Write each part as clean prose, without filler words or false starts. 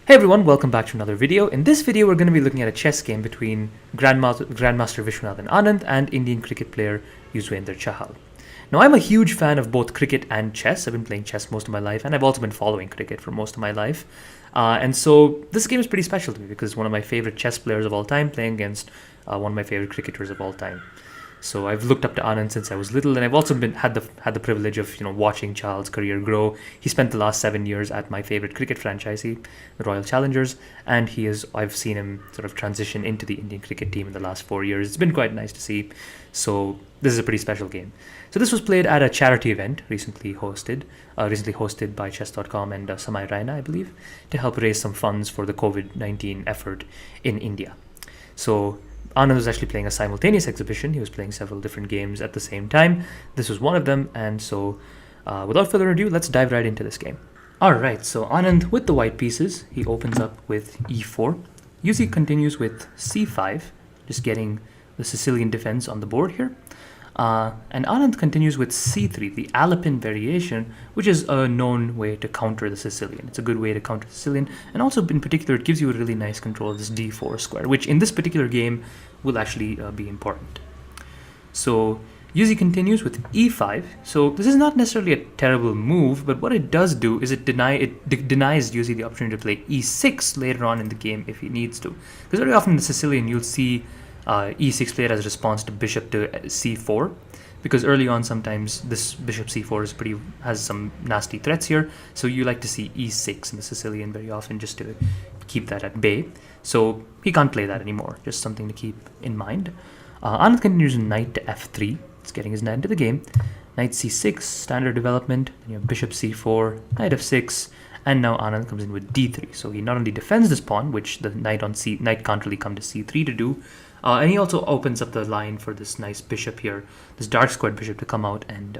Hey everyone, welcome back to another video. In this video, we're going to be looking at a chess game between Grandmaster Vishwanathan Anand and Indian cricket player Yuzvendra Chahal. Now, I'm a huge fan of both cricket and chess. I've been playing chess most of my life, and I've also been following cricket for most of my life. And so this game is pretty special to me because one of my favorite chess players of all time playing against one of my favorite cricketers of all time. So I've looked up to Anand since I was little, and I've also had the privilege of watching Chahal's career grow. He spent the last 7 years at my favorite cricket franchise, the Royal Challengers, and I've seen him sort of transition into the Indian cricket team in the last 4 years. It's been quite nice to see. So this is a pretty special game. So this was played at a charity event recently hosted by Chess.com and Samay Raina, I believe, to help raise some funds for the COVID-19 effort in India. So Anand was actually playing a simultaneous exhibition. He was playing several different games at the same time. This was one of them, and so without further ado, let's dive right into this game. Alright, so Anand with the white pieces, he opens up with e4. Yuzi continues with c5, just getting the Sicilian defense on the board here. And Anand continues with c3, the Alapin variation, which is a known way to counter the Sicilian. It's a good way to counter the Sicilian, and also in particular it gives you a really nice control of this d4 square, which in this particular game will actually be important. So Yuzi continues with e5. So this is not necessarily a terrible move, but what it does do is it denies Yuzi the opportunity to play e6 later on in the game if he needs to. Because very often in the Sicilian you'll see e6 played as a response to bishop to c4, because early on sometimes this bishop c4 has some nasty threats here, so you like to see e6 in the Sicilian very often just to keep that at bay. So he can't play that anymore, just something to keep in mind. Anand continues knight to f3. It's getting his knight into the game. Knight c6, standard development. Then you have bishop c4, knight f6, and now Anand comes in with d3. So he not only defends this pawn, which the knight can't really come to c3 to do, and he also opens up the line for this nice bishop here, this dark squared bishop, to come out and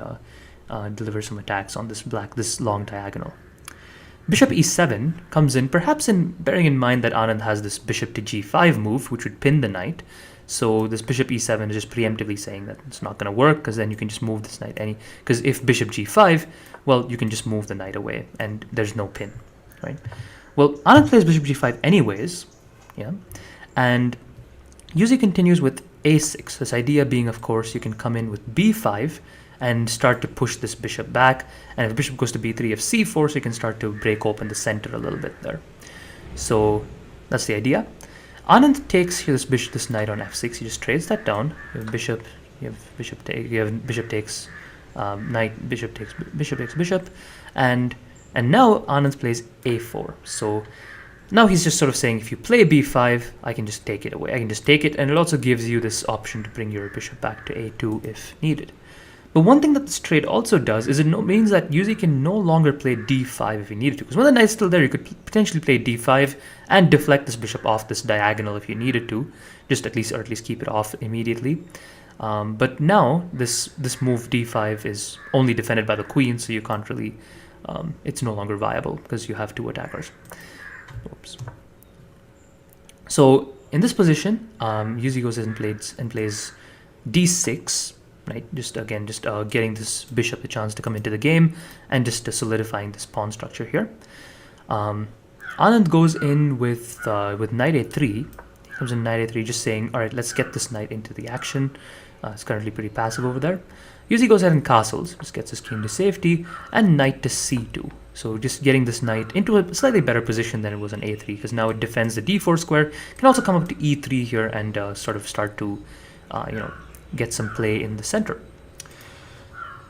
deliver some attacks on this long diagonal. Bishop e7 comes in, perhaps bearing in mind that Anand has this bishop to g5 move, which would pin the knight. So this bishop e7 is just preemptively saying that it's not going to work, because then you can just move this knight because if bishop g5, well, you can just move the knight away and there's no pin, right? Well, Anand plays bishop g5 anyways, yeah, and Yuzi continues with a6. This idea being, of course, you can come in with b5 and start to push this bishop back, and if the bishop goes to b3, you have c4, so you can start to break open the center a little bit there. So that's the idea. Anand takes here this knight on f6. He just trades that down. You have bishop takes knight, bishop takes bishop, and now Anand plays a4. So now he's just sort of saying, if you play b5, I can just take it away. I can just take it, and it also gives you this option to bring your bishop back to a2 if needed. But one thing that this trade also does is it means that Yuzi can no longer play d5 if he needed to. Because when the knight's still there, you could potentially play d5 and deflect this bishop off this diagonal if you needed to, or at least keep it off immediately. But now this move d5 is only defended by the queen, so you can't really. It's no longer viable because you have two attackers. Oops. So in this position, Yuzi goes and plays d6. Right, just getting this bishop the chance to come into the game and just solidifying this pawn structure here. Anand goes in with knight a3. He comes in knight a3, just saying, all right, let's get this knight into the action. It's currently pretty passive over there. Yuzi goes ahead and castles, just gets his king to safety, and knight to c2. So just getting this knight into a slightly better position than it was on a3, because now it defends the d4 square. Can also come up to e3 here and sort of start to, get some play in the center.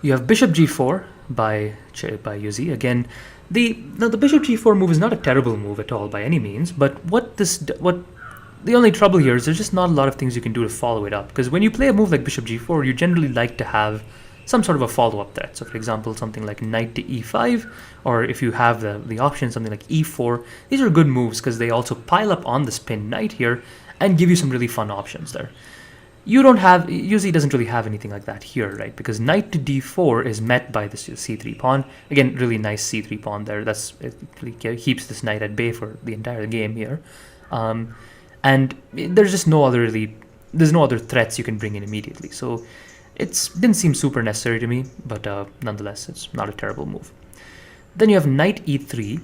You have bishop g4 by Yuzi. Again, the bishop g4 move is not a terrible move at all by any means, but the only trouble here is there's just not a lot of things you can do to follow it up, because when you play a move like bishop g4, you generally like to have some sort of a follow-up threat. So for example, something like knight to e5, or if you have the option, something like e4. These are good moves because they also pile up on this pinned knight here and give you some really fun options there. Yuzi doesn't really have anything like that here, right? Because knight to d4 is met by this c3 pawn. Again, really nice c3 pawn there. It really keeps this knight at bay for the entire game here. And there's just there's no other threats you can bring in immediately. So it didn't seem super necessary to me, but nonetheless, it's not a terrible move. Then you have knight e3.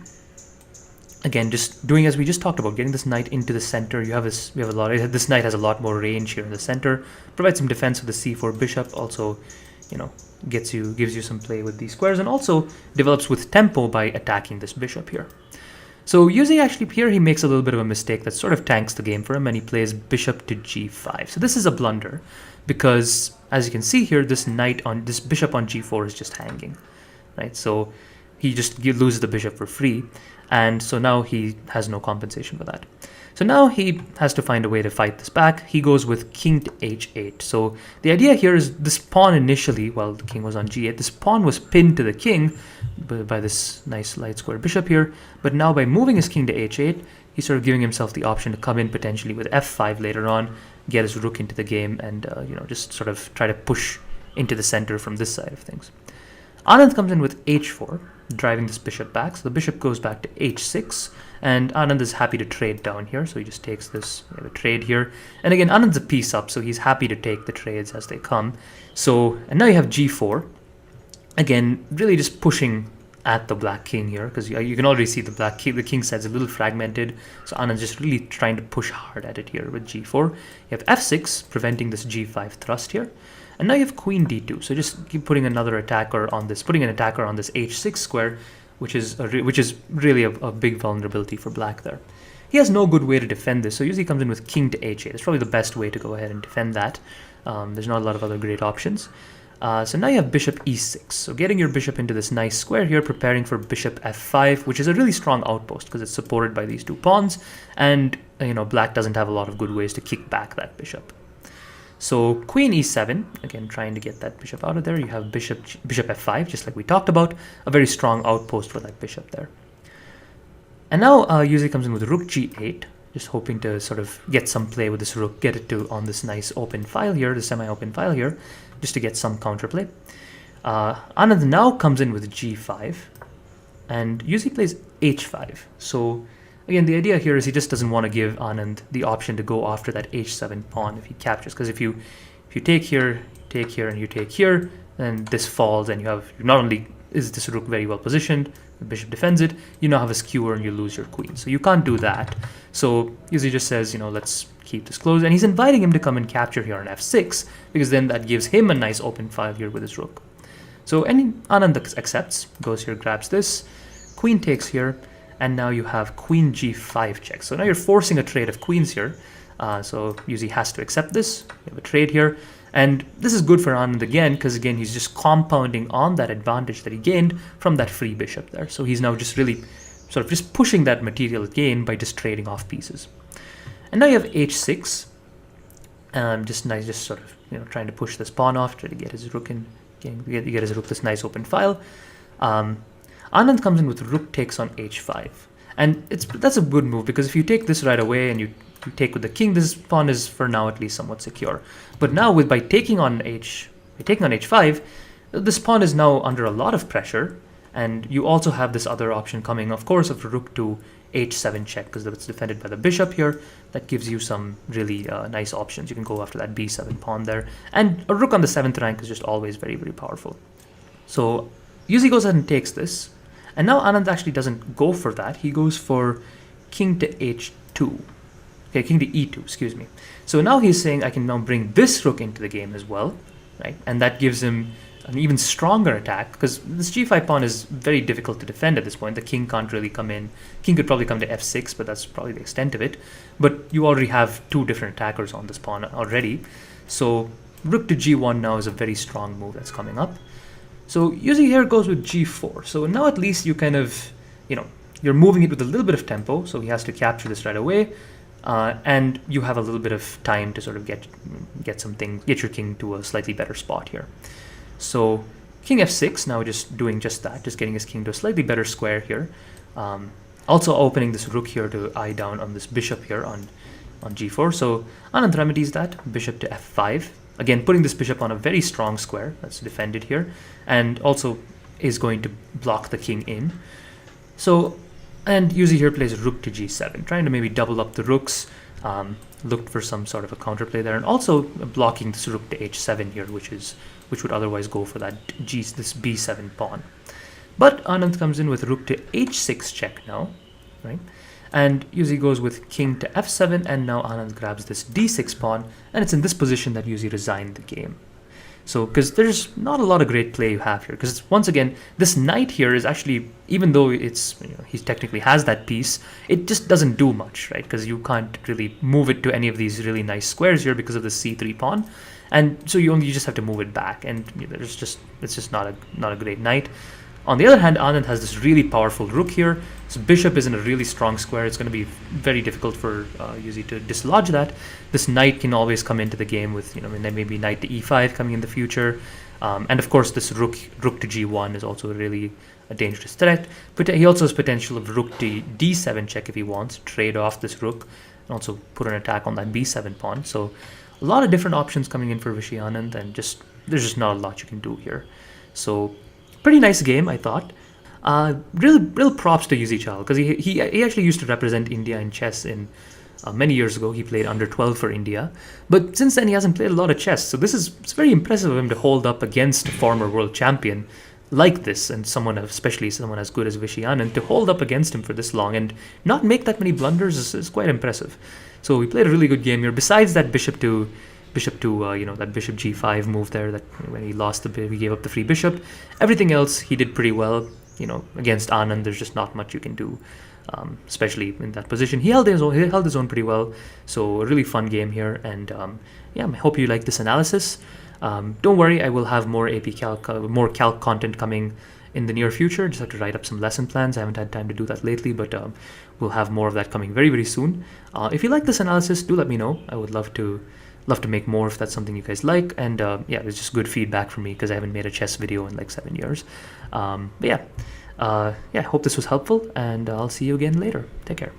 Again, just doing as we just talked about, getting this knight into the center. We have a lot. This knight has a lot more range here in the center. Provides some defense with the c4 bishop. Also, gives you some play with these squares, and also develops with tempo by attacking this bishop here. So Yuzi actually here he makes a little bit of a mistake that sort of tanks the game for him, and he plays bishop to g5. So this is a blunder because, as you can see here, this bishop on g4 is just hanging, right? So he just loses the bishop for free. And so now he has no compensation for that. So now he has to find a way to fight this back. He goes with king to h8. So the idea here is this pawn initially, while the king was on g8, this pawn was pinned to the king by this nice light square bishop here. But now by moving his king to h8, he's sort of giving himself the option to come in potentially with f5 later on, get his rook into the game, and just sort of try to push into the center from this side of things. Anand comes in with h4, driving this bishop back. So the bishop goes back to h6, and Anand is happy to trade down here. So he just takes this, we have a trade here. And again, Anand's a piece up, so he's happy to take the trades as they come. So, and now you have g4. Again, really just pushing at the black king here, because you can already see the king side's a little fragmented. So Anand's just really trying to push hard at it here with g4. You have f6, preventing this g5 thrust here. And now you have queen d2, so just keep putting an attacker on this h6 square, which is really a big vulnerability for black there. He has no good way to defend this, so usually comes in with king to h8. It's probably the best way to go ahead and defend that. There's not a lot of other great options. So now you have bishop e6, so getting your bishop into this nice square here, preparing for bishop f5, which is a really strong outpost because it's supported by these two pawns, and black doesn't have a lot of good ways to kick back that bishop. So queen e7, again trying to get that bishop out of there. You have bishop f5, just like we talked about, a very strong outpost for that bishop there. And now Yuzi comes in with rook g8, just hoping to sort of get some play with this rook, get it to on this nice open file here, the semi-open file here, just to get some counterplay. Anand now comes in with g5, and Yuzi plays h5. So again, the idea here is he just doesn't want to give Anand the option to go after that h7 pawn if he captures, because if you take here, and you take here, then this falls, and you have not only is this rook very well positioned, the bishop defends it, you now have a skewer and you lose your queen. So you can't do that. So Yuzi just says, let's keep this close, and he's inviting him to come and capture here on f6, because then that gives him a nice open file here with his rook. So Anand accepts, goes here, grabs this, queen takes here, and now you have queen g5 check. So now you're forcing a trade of queens here. So Yuzi has to accept this. You have a trade here. And this is good for Anand again, because again, he's just compounding on that advantage that he gained from that free bishop there. So he's now just really sort of just pushing that material gain by just trading off pieces. And now you have h6. Just sort of, trying to push this pawn off, try to get his rook in, get his rook this nice open file. Anand comes in with rook takes on h5, and that's a good move, because if you take this right away and you take with the king, this pawn is for now at least somewhat secure. But now by taking on h5, this pawn is now under a lot of pressure, and you also have this other option coming, of course, of rook to h7 check, because it's defended by the bishop here. That gives you some really nice options. You can go after that b7 pawn there, and a rook on the 7th rank is just always very, very powerful. So Yuzi goes ahead and takes this. And now Anand actually doesn't go for that. He goes for king to h2. Okay, king to e2, excuse me. So now he's saying I can now bring this rook into the game as well, right? And that gives him an even stronger attack, because this g5 pawn is very difficult to defend at this point. The king can't really come in. King could probably come to f6, but that's probably the extent of it. But you already have two different attackers on this pawn already. So rook to g1 now is a very strong move that's coming up. So Yuzi here goes with g4. So now at least you kind of, you're moving it with a little bit of tempo. So he has to capture this right away. And you have a little bit of time to sort of get your king to a slightly better spot here. So king f6, now just doing just that, just getting his king to a slightly better square here. Also opening this rook here to eye down on this bishop here on g4. So Anand remedies that, bishop to f5. Again, putting this bishop on a very strong square that's defended here, and also is going to block the king in. So, and Yuzi here plays rook to g7, trying to maybe double up the rooks, looked for some sort of a counterplay there, and also blocking this rook to h7 here, which would otherwise go for that this b7 pawn. But Anand comes in with rook to h6 check now, right? And Yuzi goes with king to f7, and now Anand grabs this d6 pawn, and it's in this position that Yuzi resigned the game. So, because there's not a lot of great play you have here, because once again, this knight here is actually, even though it's, he technically has that piece, it just doesn't do much, right? Because you can't really move it to any of these really nice squares here because of the c3 pawn, and so you just have to move it back, and it's just not a great knight. On the other hand, Anand has this really powerful rook here. So bishop is in a really strong square. It's going to be very difficult for Yuzi to dislodge that. This knight can always come into the game with, maybe knight to e5 coming in the future. And of course, this rook to g1 is also really a dangerous threat. But he also has potential of rook to d7 check if he wants, trade off this rook, and also put an attack on that b7 pawn. So a lot of different options coming in for Vishy Anand, and there's just not a lot you can do here. So pretty nice game, I thought. Real props to Yuzi Chahal, because he actually used to represent India in chess in many years ago. He played under 12 for India, but since then he hasn't played a lot of chess. So it's very impressive of him to hold up against a former world champion like this, and especially someone as good as Vishy Anand, to hold up against him for this long and not make that many blunders is quite impressive. So he played a really good game here. Besides that bishop to that bishop g5 move there, that when he lost he gave up the free bishop. Everything else he did pretty well. Against Anand, there's just not much you can do, especially in that position. He held his own pretty well. So a really fun game here, and I hope you like this analysis. Don't worry, I will have more AP Calc, more Calc content coming in the near future. Just have to write up some lesson plans. I haven't had time to do that lately, but we'll have more of that coming very, very soon. If you like this analysis, do let me know. I would love to make more if that's something you guys like. And it's just good feedback for me, because I haven't made a chess video in like 7 years. I hope this was helpful, and I'll see you again later. Take care.